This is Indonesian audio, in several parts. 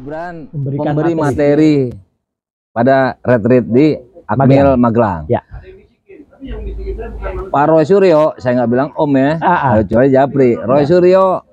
Gibran memberikan memberi materi pada retreat di Akmil Magelang. Ya. Pak Roy Suryo, saya nggak bilang Om ya, kecuali Japri. Roy Suryo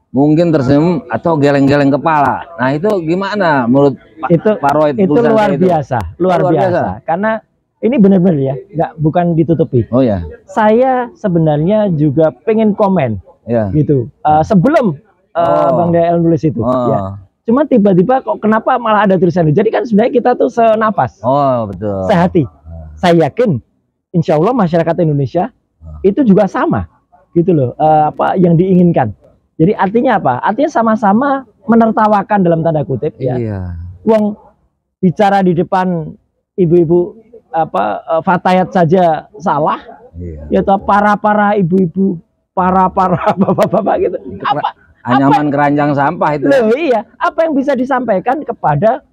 mungkin tersenyum atau geleng-geleng kepala. Nah itu gimana menurut Pak Roy? Itu luar biasa, luar biasa. Karena ini benar-benar ya, bukan ditutupi. Oh ya. Saya sebenarnya juga pengen komen, ya. Gitu. Sebelum Bang Dael nulis itu, ya. Cuma tiba-tiba kok kenapa malah ada tulisan itu? Jadi kan sebenarnya kita tuh senapas. Oh betul. Sehati. Saya yakin, insya Allah masyarakat Indonesia itu juga sama, gitu loh. Apa yang diinginkan. Jadi artinya apa? Artinya sama-sama menertawakan dalam tanda kutip. Ya. Iya. Wong bicara di depan ibu-ibu fatayat saja salah. Iya. Ya toh para ibu-ibu, para bapak-bapak gitu. Anyaman keranjang sampah itu. Loh, iya. Apa yang bisa disampaikan kepada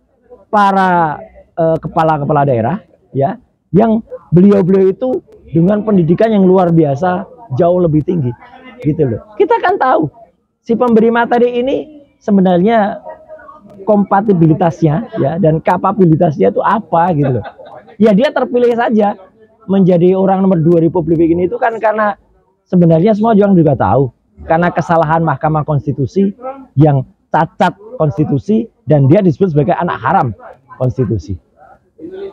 para kepala-kepala daerah, ya, yang beliau-beliau itu dengan pendidikan yang luar biasa, jauh lebih tinggi, gitu loh. Kita kan tahu si pemberi materi ini sebenarnya kompatibilitasnya, ya, dan kapabilitasnya itu apa, gitu loh. Ya dia terpilih saja menjadi orang nomor 2 Republik ini itu kan karena sebenarnya semua orang juga tahu. Karena kesalahan Mahkamah Konstitusi yang cacat konstitusi dan dia disebut sebagai anak haram konstitusi.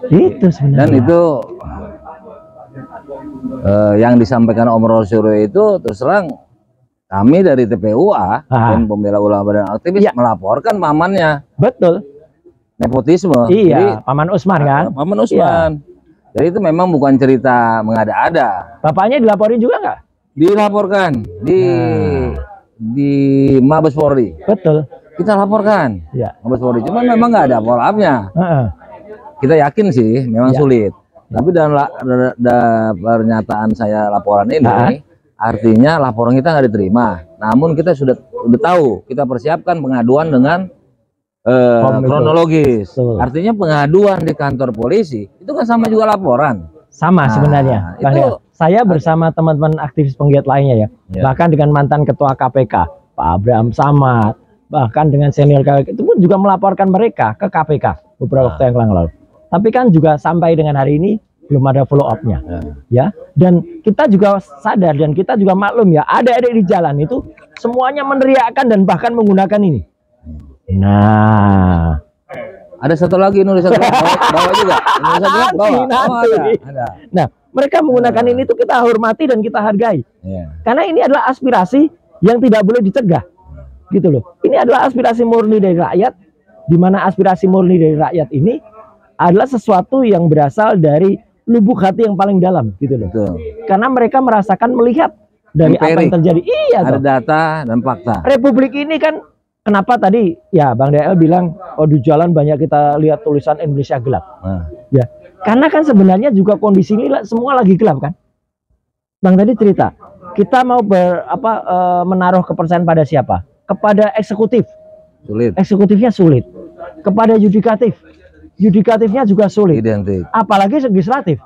Itu sebenarnya. Dan itu yang disampaikan Om Roy Suryo itu terus terang kami dari TPUA dan pembela ulama dan aktivis melaporkan pamannya. Betul. Nepotisme. Iya. Jadi, Paman Usman kan? Paman Usman. Iya. Jadi itu memang bukan cerita mengada-ada. Bapaknya dilaporin juga nggak? Dilaporkan di Mabes Polri. Betul. Kita laporkan. Ya. Mabes Polri. Cuman memang nggak ada follow up-nya. Kita yakin sih memang sulit. Tapi dalam pernyataan saya laporan ini artinya laporan kita nggak diterima. Namun kita sudah tahu, kita persiapkan pengaduan dengan kronologis. Artinya pengaduan di kantor polisi itu kan sama juga laporan. Sama sebenarnya. Itu saya bersama teman-teman aktivis penggiat lainnya ya. Bahkan dengan mantan ketua KPK Pak Abraham Samad, bahkan dengan senior KPK itu pun juga melaporkan mereka ke KPK beberapa waktu yang lalu. Tapi kan juga sampai dengan hari ini belum ada follow up-nya. Ya. Dan kita juga sadar dan kita juga maklum ya, ada di jalan itu semuanya meneriakkan dan bahkan menggunakan ini. Nah, ada satu lagi Indonesia bawa juga. Indonesia bawa. Ada. Nah, mereka menggunakan ini tuh kita hormati dan kita hargai. Karena ini adalah aspirasi yang tidak boleh dicegah. Gitu loh. Ini adalah aspirasi murni dari rakyat, di mana aspirasi murni dari rakyat ini adalah sesuatu yang berasal dari lubuk hati yang paling dalam, gitu loh. Betul. Karena mereka merasakan melihat dari apa yang terjadi. Iya, ada data dan fakta. Republik ini kan kenapa tadi ya Bang Dael bilang di jalan banyak kita lihat tulisan Indonesia gelap. Ya, karena kan sebenarnya juga kondisi ini semua lagi gelap kan. Bang tadi cerita, kita mau menaruh kepercayaan pada siapa? Kepada eksekutif. Sulit. Eksekutifnya sulit. Kepada yudikatif. Yudikatifnya juga sulit. Identik. Apalagi legislatif.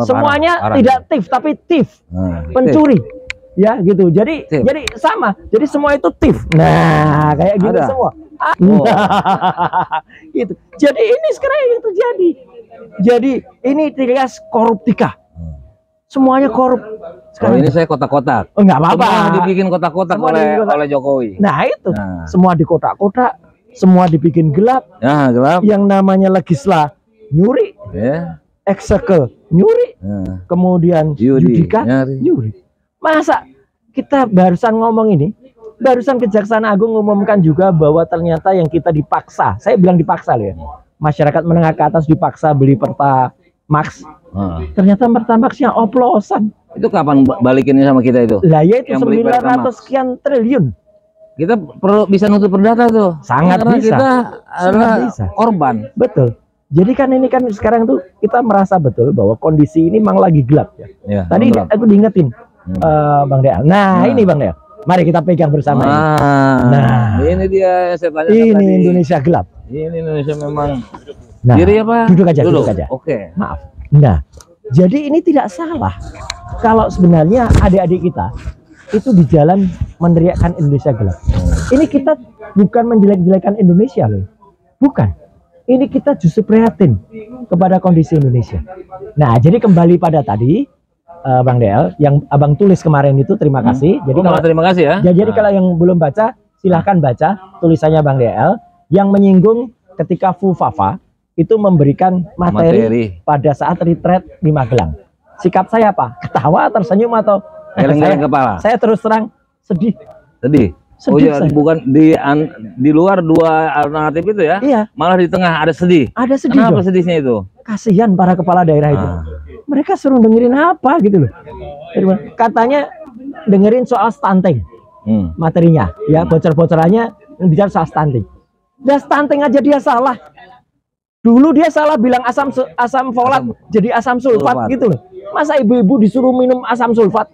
Semuanya parah. tidak tif tapi tif. Pencuri. Ya gitu. Jadi sama. Jadi semua itu tif. Nah, kayak gitu semua. Gitu. Jadi ini sekarang yang terjadi. Jadi ini trias koruptika. Semuanya korup. Sekarang ini saya kotak-kotak. Enggak apa-apa. Semua dibikin kotak-kotak oleh Jokowi. Nah, itu. Semua di kotak-kotak, semua dibikin gelap. Ya, gelap. Yang namanya legisla nyuri. Ekseke nyuri. Kemudian yudika nyuri. Masa kita barusan ngomong ini, barusan Kejaksaan Agung mengumumkan juga bahwa ternyata yang kita dipaksa, saya bilang dipaksa loh ya, masyarakat menengah ke atas dipaksa beli Pertamax, ternyata Pertamaxnya oplosan. Itu kapan balikinnya sama kita itu? Lah ya itu 900 sekian triliun. Kita perlu bisa nutup perdata tuh. Sangat karena bisa. Kita adalah korban. Betul. Jadi kan ini kan sekarang tuh kita merasa betul bahwa kondisi ini memang lagi gelap ya. Tadi aku diingetin Bang Dael. Nah, ini Bang Dael. Mari kita pegang bersama ini. Nah, ini dia saya tanya ini tadi. Indonesia gelap. Ini Indonesia memang. Nah, diri apa? Duduk aja. Oke. Maaf. Nah, jadi ini tidak salah kalau sebenarnya adik-adik kita itu di jalan meneriakkan Indonesia gelap. Ini kita bukan menjelek-jelekan Indonesia loh, bukan. Ini kita justru prihatin kepada kondisi Indonesia. Nah, jadi kembali pada tadi, Bang Del, yang Abang tulis kemarin itu, terima kasih. Jadi kalau terima kasih ya. Jadi kalau yang belum baca, silahkan baca tulisannya Bang Del yang menyinggung ketika Fufafa itu memberikan materi pada saat retreat di Magelang. Sikap saya apa? Ketawa, tersenyum, atau geleng-geleng kepala? Saya terus terang sedih. Sedih. Oh iya, bukan di luar dua alternatif itu ya? Iya. Malah di tengah ada sedih. Ada sedih. Kenapa sedihnya itu? Kasihan para kepala daerah itu. Mereka suruh dengerin apa gitu loh. Katanya dengerin soal stunting. Materinya, ya bocor-bocorannya bicara soal stunting. Dan stunting aja dia salah. Dulu dia salah bilang asam folat jadi asam sulfat gitu loh. Masa ibu-ibu disuruh minum asam sulfat,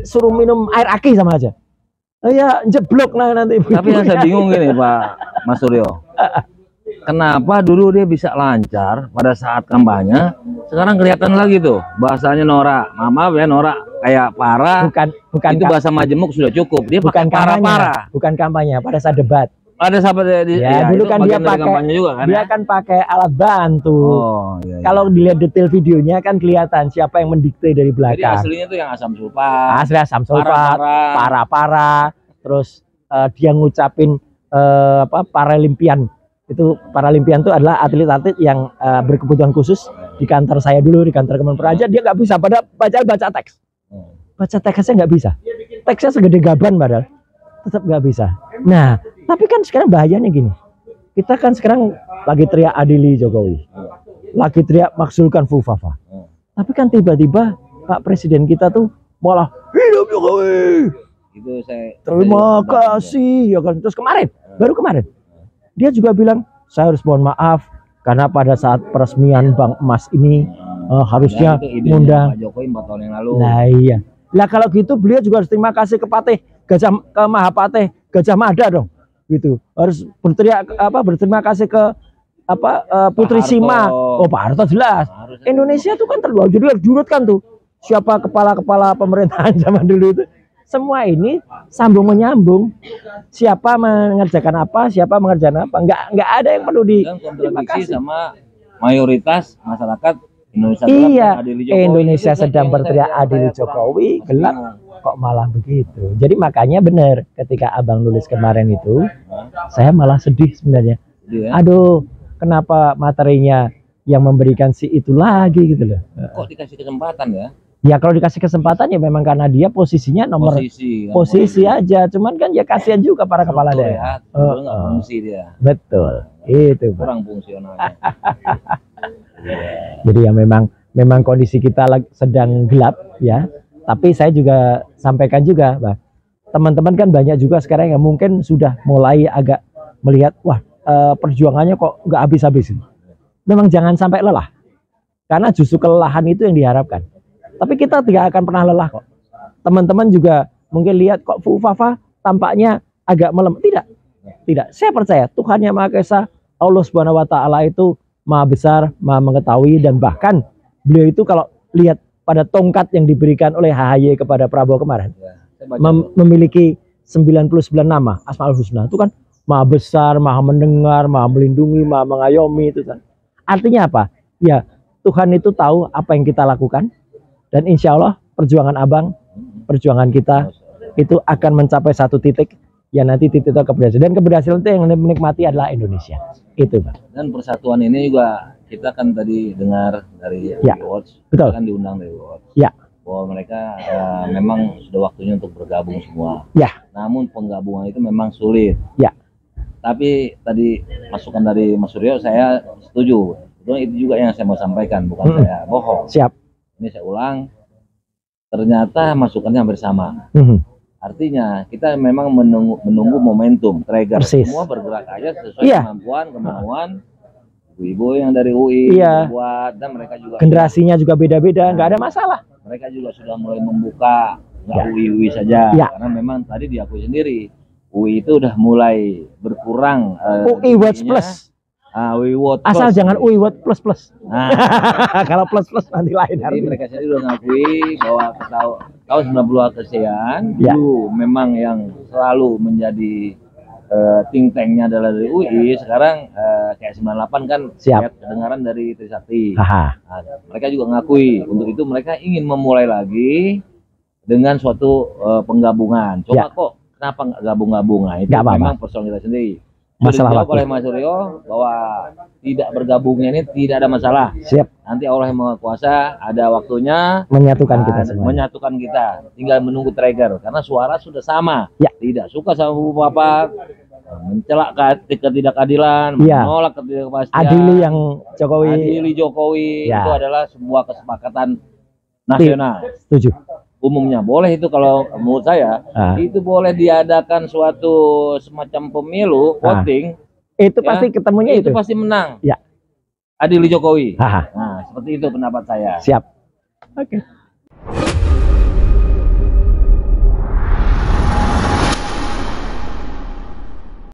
suruh minum air aki sama aja. Ya jeblok nanti. Tapi yang saya bingung gini Pak Mas Suryo, kenapa dulu dia bisa lancar pada saat kampanye, sekarang kelihatan lagi tuh bahasanya norak. Maaf ya, norak kayak parah. Bukan itu bahasa majemuk sudah cukup. Dia bukan parah-parah. Bukan kampanye, pada saat debat. Ada sahabat ya dulu kan dia pakai juga, kan, dia kan pakai alat bantu. Iya. Kalau dilihat detail videonya kan kelihatan siapa yang mendikte dari belakang. Jadi aslinya tuh yang asam sulfat. Asli asam sulfat, parah-parah. Terus dia ngucapin Paralimpian. Itu Paralimpian itu adalah atlet-atlet yang berkebutuhan khusus di kantor saya dulu, di kantor Kemenpora aja dia nggak bisa pada baca teks. Baca teksnya nggak bisa. Teksnya segede gaban padahal tetap nggak bisa. Nah, tapi kan sekarang bahayanya gini. Kita kan sekarang lagi teriak adili Jokowi. Lagi teriak maksulkan Fufafa. Tapi kan tiba-tiba Pak Presiden kita tuh malah hidup Jokowi. Itu terima kasih ya kan. Terus baru kemarin dia juga bilang saya harus mohon maaf karena pada saat peresmian Bank Emas ini harusnya ngundang Pak Jokowi 4 tahun yang lalu. Nah iya. Lah kalau gitu beliau juga harus terima kasih ke Mahapatih Gajah Mada dong. Gitu. Harus berterima kasih ke Putri Sima. Oh Pak Harto jelas. Indonesia itu kan terluar. Jadi harus diurutkan tuh siapa kepala-kepala pemerintahan zaman dulu itu. Semua ini sambung menyambung. Siapa mengerjakan apa, siapa mengerjakan apa. Enggak ada yang perlu kontradiksi sama mayoritas masyarakat Indonesia. Iya, Indonesia sedang berteriak adil Jokowi, gelap kok malah begitu. Jadi makanya benar ketika Abang nulis kemarin itu, saya malah sedih sebenarnya. Aduh, kenapa materinya yang memberikan si itu lagi gitu loh. Kok dikasih kesempatan ya? Ya kalau dikasih kesempatan ya memang karena dia posisinya nomor posisi aja. Cuman kan ya kasihan juga para kepala daerah. Fungsi dia. Betul. Itu kurang fungsionalnya. Jadi ya memang kondisi kita sedang gelap ya. Tapi saya juga sampaikan juga, teman-teman kan banyak juga sekarang yang mungkin sudah mulai agak melihat, wah perjuangannya kok nggak habis-habis. Memang jangan sampai lelah, karena justru kelelahan itu yang diharapkan. Tapi kita tidak akan pernah lelah kok. Teman-teman juga mungkin lihat kok Fufafa tampaknya agak melemah. Tidak. Saya percaya Tuhan Yang Maha Esa, Allah Subhanahu Wa Taala itu Maha Besar, Maha Mengetahui, dan bahkan beliau itu kalau lihat pada tongkat yang diberikan oleh AHY kepada Prabowo kemarin, memiliki 99 nama Asmaul Husna. Itu kan Maha Besar, Maha Mendengar, Maha Melindungi, Maha Mengayomi itu kan. Artinya apa? Ya Tuhan itu tahu apa yang kita lakukan, dan insya Allah perjuangan Abang, perjuangan kita itu akan mencapai satu titik, ya nanti titik itu keberhasilan. Dan keberhasilan itu yang menikmati adalah Indonesia. Itu Bang. Dan persatuan ini juga kita kan tadi dengar dari Watch, betul. Kan diundang dari Watch, bahwa mereka memang sudah waktunya untuk bergabung semua. Namun penggabungan itu memang sulit. Tapi tadi masukan dari Mas Suryo saya setuju. Itu juga yang saya mau sampaikan, bukan saya bohong. Siap. Ini saya ulang. Ternyata masukannya hampir sama. Artinya kita memang menunggu momentum, trigger. Semua bergerak aja sesuai kemampuan. Ibu-ibu yang dari UI buat, dan mereka juga generasinya juga beda-beda, nggak ada masalah. Mereka juga sudah mulai membuka, nggak UI saja, karena memang tadi diakui sendiri UI itu udah mulai berkurang. UI Watch Plus, UI Watch asal jangan UI Watch Plus. Kalau plus nanti lain. Jadi mereka sendiri udah ngakui bahwa tahun 90 sekian, dulu memang yang selalu menjadi think tanknya adalah dari UI, sekarang kayak 98 kan kedengaran dari Trisakti. Nah, mereka juga ngakui untuk itu mereka ingin memulai lagi dengan suatu penggabungan. Coba kok kenapa nggak gabung-gabung? Nah, itu memang persoalan kita sendiri. Masalah waktu. Oleh Mas Suryo bahwa tidak bergabungnya ini tidak ada masalah. Siap. Nanti Allah yang Maha Kuasa ada waktunya menyatukan kita semua. Menyatukan kita. Tinggal menunggu trigger karena suara sudah sama. Ya. Tidak suka sama Bapak, mencelak ketidakadilan, menolak ketidakpastian. Adili yang Jokowi. Adili Jokowi itu adalah sebuah kesepakatan nasional. Setuju. Umumnya boleh itu, kalau menurut saya itu boleh diadakan suatu semacam pemilu voting, itu pasti ketemunya itu pasti menang. Ya. Adili Jokowi. Nah, seperti itu pendapat saya. Siap. Oke.